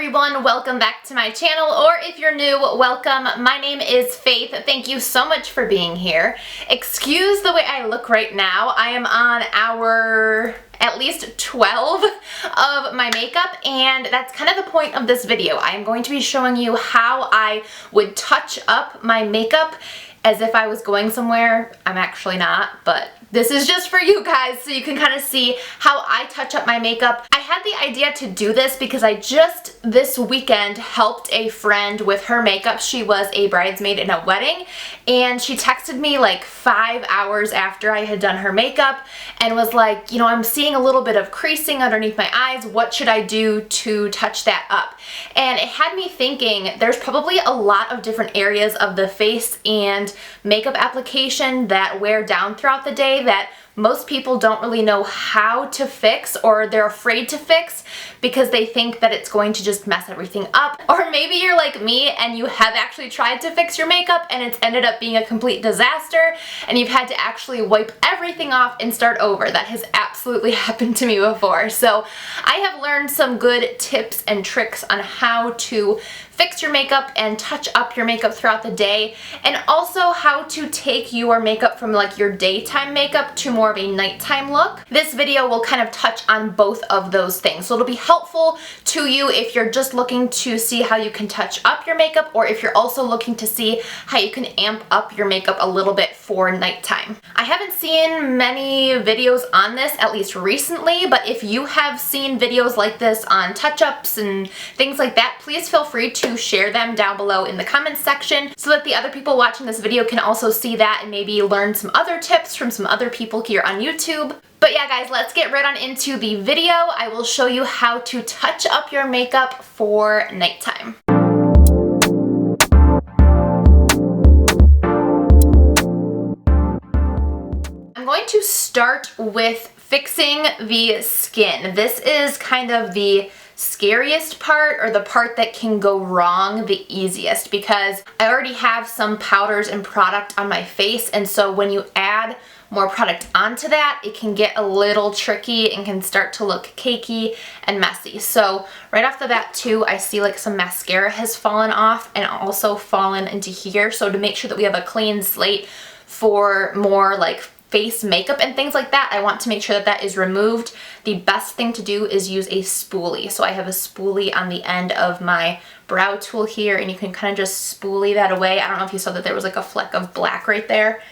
everyone, welcome back to my channel, or if you're new, welcome. My name is Faith. Thank you so much for being here. Excuse the way I look right now. I am on hour at least 12 of my makeup, and that's kind of the point of this video. I am going to be showing you how I would touch up my makeup as if I was going somewhere. I'm actually not, but this is just for you guys so you can kind of see how I touch up my makeup. I had the idea to do this because I just this weekend helped a friend with her makeup. She was a bridesmaid in a wedding, and she texted me like 5 hours after I had done her makeup and was like, you know, I'm seeing a little bit of creasing underneath my eyes. What should I do to touch that up? And it had me thinking there's probably a lot of different areas of the face and makeup application that wear down throughout the day that most people don't really know how to fix, or they're afraid to fix because they think that it's going to just mess everything up. Or maybe you're like me and you have actually tried to fix your makeup and it's ended up being a complete disaster and you've had to actually wipe everything off and start over. That has absolutely happened to me before. So I have learned some good tips and tricks on how to fix your makeup and touch up your makeup throughout the day, and also how to take your makeup from like your daytime makeup to more of a nighttime look. This video will kind of touch on both of those things, so it'll be helpful to you if you're just looking to see how you can touch up your makeup, or if you're also looking to see how you can amp up your makeup a little bit for nighttime. I haven't seen many videos on this, at least recently, but if you have seen videos like this on touch-ups and things like that, please feel free to share them down below in the comments section so that the other people watching this video can also see that and maybe learn some other tips from some other people here on YouTube. But yeah guys, let's get right on into the video. I will show you how to touch up your makeup for nighttime. I'm going to start with fixing the skin. This is kind of the scariest part, or the part that can go wrong the easiest, because I already have some powders and product on my face, and so when you add more product onto that, it can get a little tricky and can start to look cakey and messy. So right off the bat too, I see like some mascara has fallen off and also fallen into here. So to make sure that we have a clean slate for more like face makeup and things like that, I want to make sure that that is removed. The best thing to do is use a spoolie. So I have a spoolie on the end of my brow tool here, and you can kind of just spoolie that away. I don't know if you saw that there was like a fleck of black right there,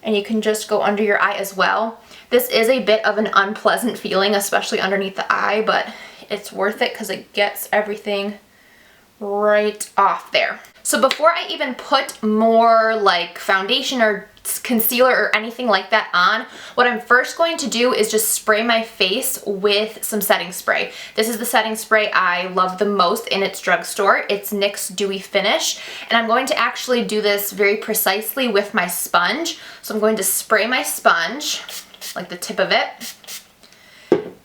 and you can just go under your eye as well. This is a bit of an unpleasant feeling, especially underneath the eye, but it's worth it because it gets everything right off there. So before I even put more like foundation or concealer or anything like that on, what I'm first going to do is just spray my face with some setting spray. This is the setting spray I love the most in its drugstore. It's NYX Dewy Finish, and I'm going to actually do this very precisely with my sponge. So I'm going to spray my sponge, like the tip of it,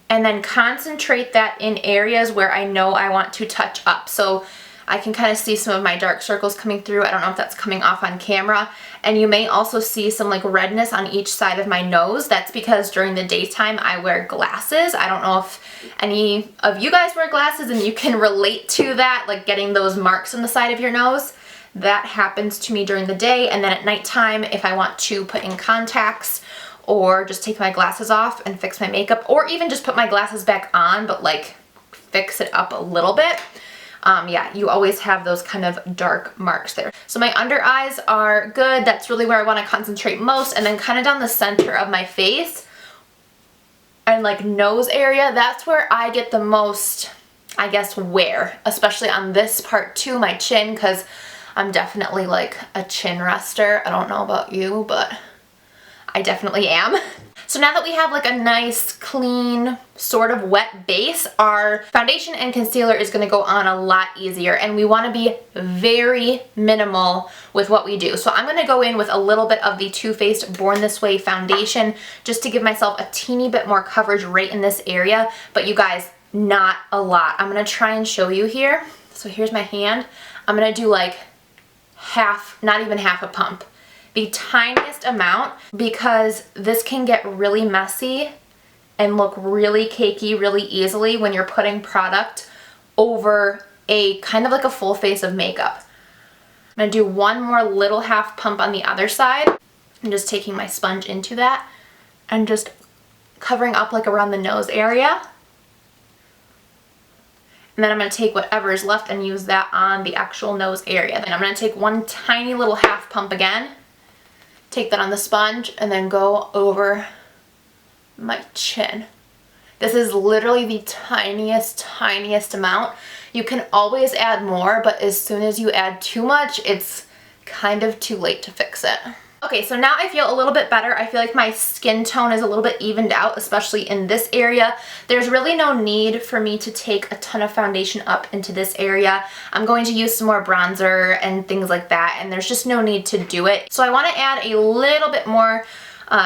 and then concentrate that in areas where I know I want to touch up. So I can kind of see some of my dark circles coming through. I don't know if that's coming off on camera. And you may also see some like redness on each side of my nose. That's because during the daytime I wear glasses. I don't know if any of you guys wear glasses and you can relate to that, like getting those marks on the side of your nose. That happens to me during the day, and then at nighttime if I want to put in contacts or just take my glasses off and fix my makeup, or even just put my glasses back on but like fix it up a little bit, yeah, you always have those kind of dark marks there. So my under eyes are good. That's really where I want to concentrate most. And then kind of down the center of my face and like nose area, that's where I get the most, I guess, wear, especially on this part too, my chin, because I'm definitely like a chin rester. I don't know about you, but I definitely am. So now that we have like a nice, clean, sort of wet base, our foundation and concealer is going to go on a lot easier, and we want to be very minimal with what we do. So I'm going to go in with a little bit of the Too Faced Born This Way foundation just to give myself a teeny bit more coverage right in this area, but you guys, not a lot. I'm going to try and show you here. So here's my hand. I'm going to do like half, not even half a pump. The tiniest amount, because this can get really messy and look really cakey really easily when you're putting product over a kind of like a full face of makeup. I'm gonna do one more little half pump on the other side. I'm just taking my sponge into that and just covering up like around the nose area. And then I'm going to take whatever is left and use that on the actual nose area. Then I'm going to take one tiny little half pump again, take that on the sponge, and then go over my chin. This is literally the tiniest amount. You can always add more, but as soon as you add too much, it's kind of too late to fix it. Okay, so now I feel a little bit better. I feel like my skin tone is a little bit evened out, especially in this area. There's really no need for me to take a ton of foundation up into this area. I'm going to use some more bronzer and things like that, and there's just no need to do it. So I want to add a little bit more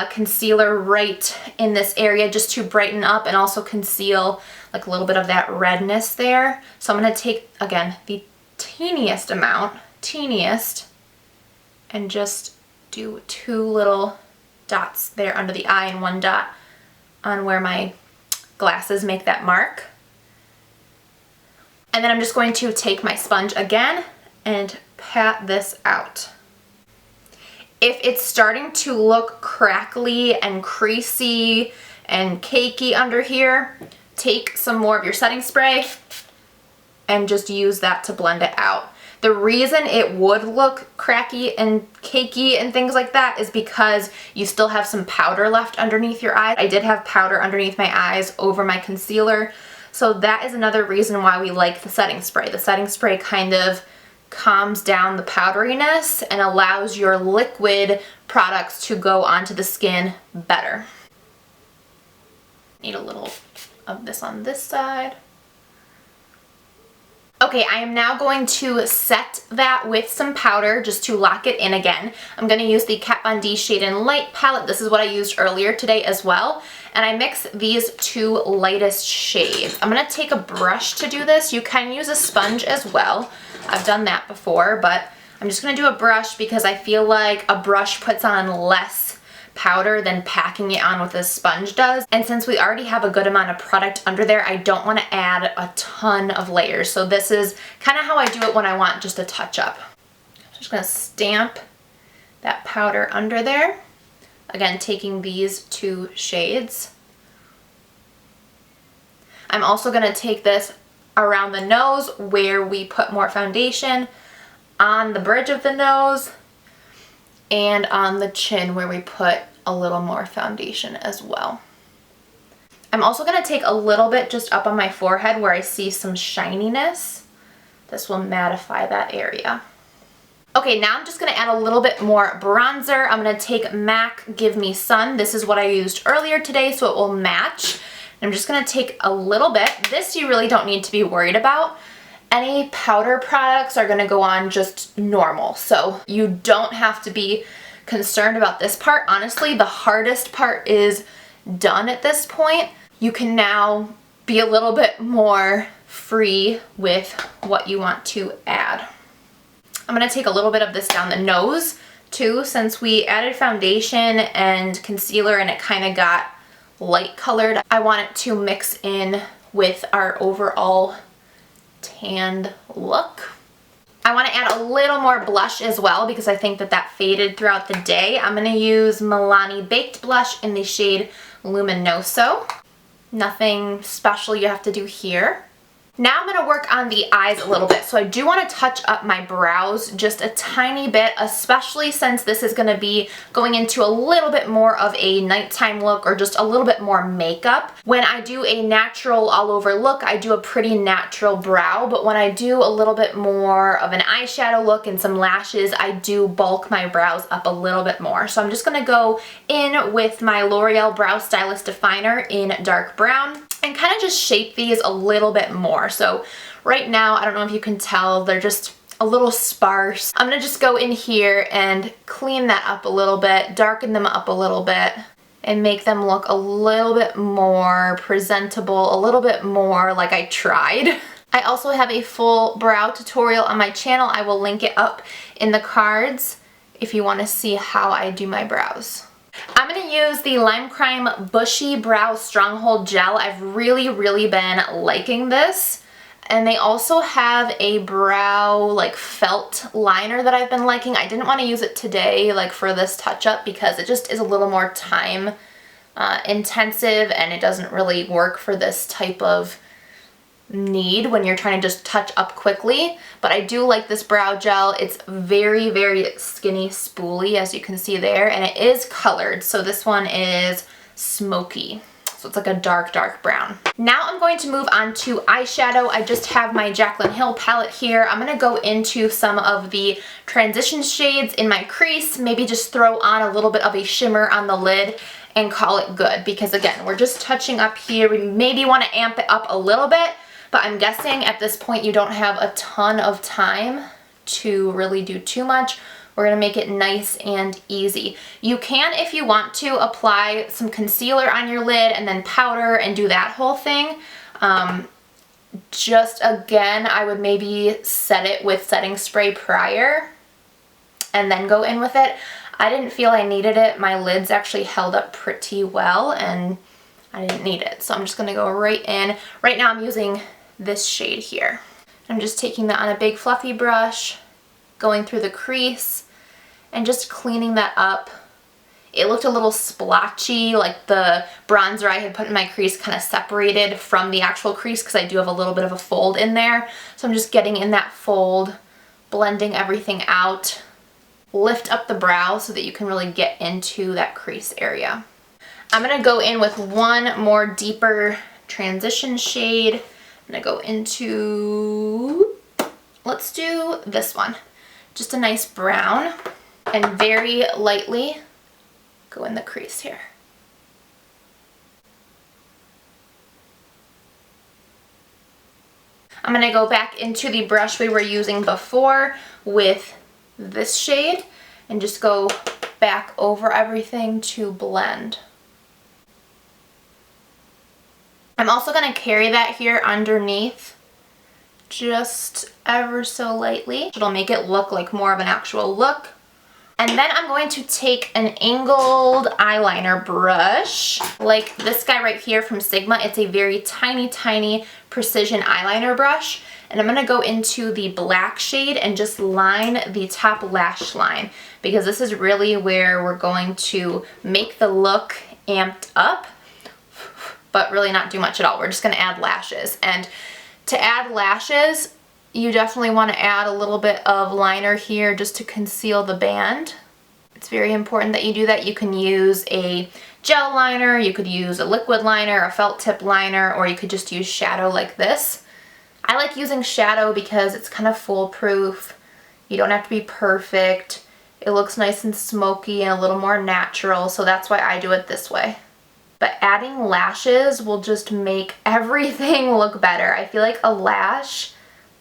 concealer right in this area just to brighten up and also conceal like a little bit of that redness there. So I'm going to take, again, the teeniest amount, and just do 2 little dots there under the eye and 1 dot on where my glasses make that mark. And then I'm just going to take my sponge again and pat this out. If it's starting to look crackly and creasy and cakey under here, take some more of your setting spray and just use that to blend it out. The reason it would look cracky and cakey and things like that is because you still have some powder left underneath your eye. I did have powder underneath my eyes over my concealer, so that is another reason why we like the setting spray. The setting spray kind of calms down the powderiness and allows your liquid products to go onto the skin better. Need a little of this on this side. Okay, I am now going to set that with some powder just to lock it in again. I'm going to use the Kat Von D Shade and Light palette. This is what I used earlier today as well. And I mix these 2 lightest shades. I'm going to take a brush to do this. You can use a sponge as well. I've done that before, but I'm just going to do a brush because I feel like a brush puts on less powder than packing it on with a sponge does. And since we already have a good amount of product under there, I don't want to add a ton of layers. So this is kind of how I do it when I want just a touch up. I'm just going to stamp that powder under there. Again, taking these 2 shades. I'm also going to take this around the nose where we put more foundation, on the bridge of the nose, and on the chin where we put a little more foundation as well. I'm also going to take a little bit just up on my forehead where I see some shininess. This will mattify that area. Okay, now I'm just going to add a little bit more bronzer. I'm going to take MAC Give Me Sun. This is what I used earlier today, so it will match. I'm just going to take a little bit. This you really don't need to be worried about. Any powder products are going to go on just normal, so you don't have to be concerned about this part. Honestly, the hardest part is done at this point. You can now be a little bit more free with what you want to add. I'm going to take a little bit of this down the nose too, since we added foundation and concealer and it kind of got light colored. I want it to mix in with our overall tanned look. I want to add a little more blush as well because I think that that faded throughout the day. I'm going to use Milani Baked Blush in the shade Luminoso. Nothing special you have to do here. Now I'm going to work on the eyes a little bit. So I do want to touch up my brows just a tiny bit, especially since this is going to be going into a little bit more of a nighttime look or just a little bit more makeup. When I do a natural all over look, I do a pretty natural brow, but when I do a little bit more of an eyeshadow look and some lashes, I do bulk my brows up a little bit more. So I'm just going to go in with my L'Oreal Brow Stylist Definer in dark brown and kind of just shape these a little bit more. So right now, I don't know if you can tell, they're just a little sparse. I'm gonna just go in here and clean that up a little bit, darken them up a little bit, and make them look a little bit more presentable, a little bit more like I tried. I also have a full brow tutorial on my channel. I will link it up in the cards if you want to see how I do my brows. I'm going to use the Lime Crime Bushy Brow Stronghold Gel. I've really been liking this. And they also have a brow like felt liner that I've been liking. I didn't want to use it today like for this touch-up because it just is a little more time intensive and it doesn't really work for this type of need when you're trying to just touch up quickly. But I do like this brow gel. It's very, very skinny spoolie, as you can see there, and it is colored. So this one is smoky. So it's like a dark, dark brown. Now I'm going to move on to eyeshadow. I just have my Jaclyn Hill palette here. I'm gonna go into some of the transition shades in my crease, maybe just throw on a little bit of a shimmer on the lid and call it good, because again, we're just touching up here. We maybe want to amp it up a little bit, but I'm guessing at this point you don't have a ton of time to really do too much. We're going to make it nice and easy. You can, if you want to, apply some concealer on your lid and then powder and do that whole thing. Just again, I would maybe set it with setting spray prior and then go in with it. I didn't feel I needed it. My lids actually held up pretty well and I didn't need it. So I'm just going to go right in. Right now I'm using this shade here. I'm just taking that on a big fluffy brush, going through the crease and just cleaning that up. It looked a little splotchy, like the bronzer I had put in my crease kind of separated from the actual crease because I do have a little bit of a fold in there. So I'm just getting in that fold, blending everything out. Lift up the brow so that you can really get into that crease area. I'm going to go in with one more deeper transition shade. I'm going to go into, let's do this one. Just a nice brown, and very lightly go in the crease here. I'm going to go back into the brush we were using before with this shade and just go back over everything to blend. I'm also going to carry that here underneath just ever so lightly. It'll make it look like more of an actual look. And then I'm going to take an angled eyeliner brush, like this guy right here from Sigma. It's a very tiny, tiny precision eyeliner brush. And I'm going to go into the black shade and just line the top lash line, because this is really where we're going to make the look amped up, but really not do much at all. We're just going to add lashes. And to add lashes, you definitely want to add a little bit of liner here just to conceal the band. It's very important that you do that. You can use a gel liner, you could use a liquid liner, a felt tip liner, or you could just use shadow like this. I like using shadow because it's kind of foolproof. You don't have to be perfect. It looks nice and smoky and a little more natural, so that's why I do it this way. But adding lashes will just make everything look better. I feel like a lash,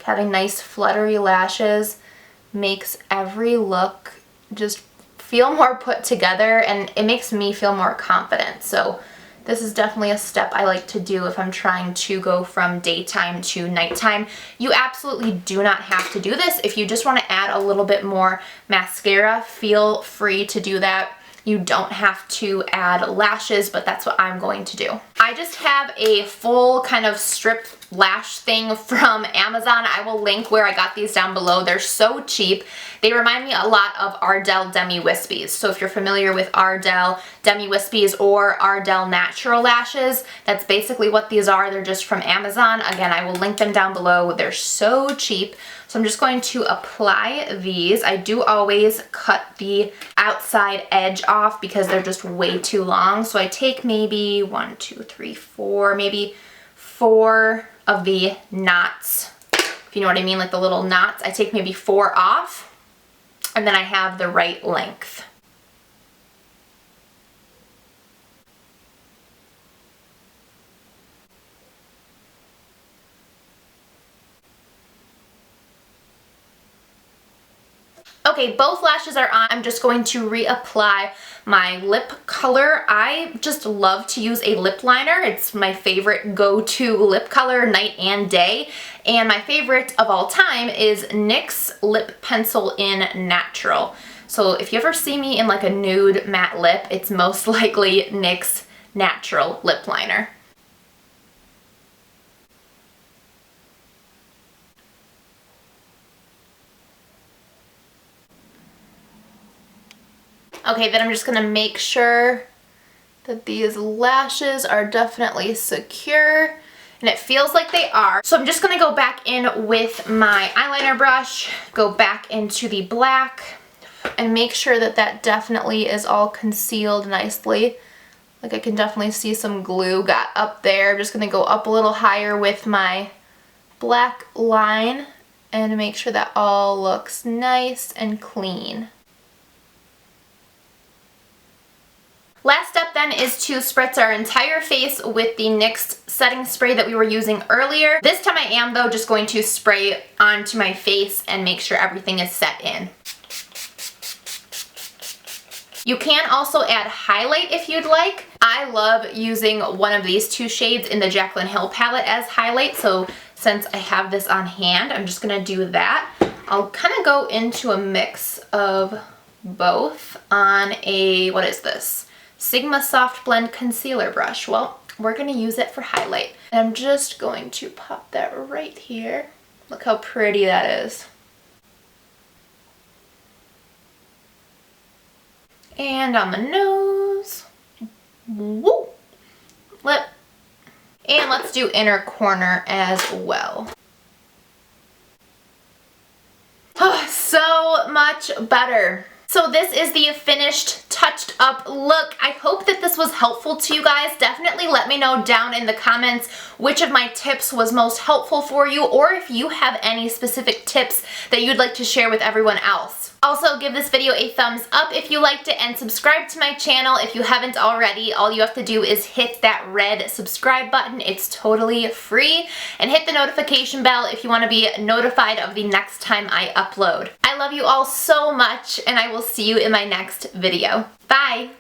having nice fluttery lashes, makes every look just feel more put together, and it makes me feel more confident. So this is definitely a step I like to do if I'm trying to go from daytime to nighttime. You absolutely do not have to do this. If you just want to add a little bit more mascara, feel free to do that. You don't have to add lashes, but that's what I'm going to do. I just have a full kind of strip lash thing from Amazon. I will link where I got these down below. They're so cheap. They remind me a lot of Ardell Demi Wispies. So if you're familiar with Ardell Demi Wispies or Ardell Natural Lashes, that's basically what these are. They're just from Amazon. Again, I will link them down below. They're so cheap. So I'm just going to apply these. I do always cut the outside edge off because they're just way too long. So I take maybe 1, 2, 3, 4, maybe 4 of the knots, if you know what I mean, like the little knots. I take maybe 4 off, and then I have the right length. Okay, both lashes are on. I'm just going to reapply my lip color. I just love to use a lip liner. It's my favorite go-to lip color night and day. And my favorite of all time is NYX Lip Pencil in Natural. So if you ever see me in like a nude matte lip, it's most likely NYX Natural Lip Liner. Okay, then I'm just gonna make sure that these lashes are definitely secure, and it feels like they are. So I'm just gonna go back in with my eyeliner brush, go back into the black, and make sure that that definitely is all concealed nicely. Like I can definitely see some glue got up there. I'm just gonna go up a little higher with my black line and make sure that all looks nice and clean. Last step then is to spritz our entire face with the NYX setting spray that we were using earlier. This time I am though just going to spray onto my face and make sure everything is set in. You can also add highlight if you'd like. I love using one of these two shades in the Jaclyn Hill palette as highlight, so since I have this on hand, I'm just gonna do that. I'll kind of go into a mix of both on a, what is this? Sigma Soft Blend Concealer Brush. Well, we're gonna use it for highlight. And I'm just going to pop that right here. Look how pretty that is. And on the nose. Woo! Lip. And let's do inner corner as well. Oh, so much better. So this is the finished, touched up look. I hope that this was helpful to you guys. Definitely let me know down in the comments which of my tips was most helpful for you, or if you have any specific tips that you'd like to share with everyone else. Also, give this video a thumbs up if you liked it, and subscribe to my channel if you haven't already. All you have to do is hit that red subscribe button. It's totally free. And hit the notification bell if you want to be notified of the next time I upload. I love you all so much, and I will see you in my next video. Bye!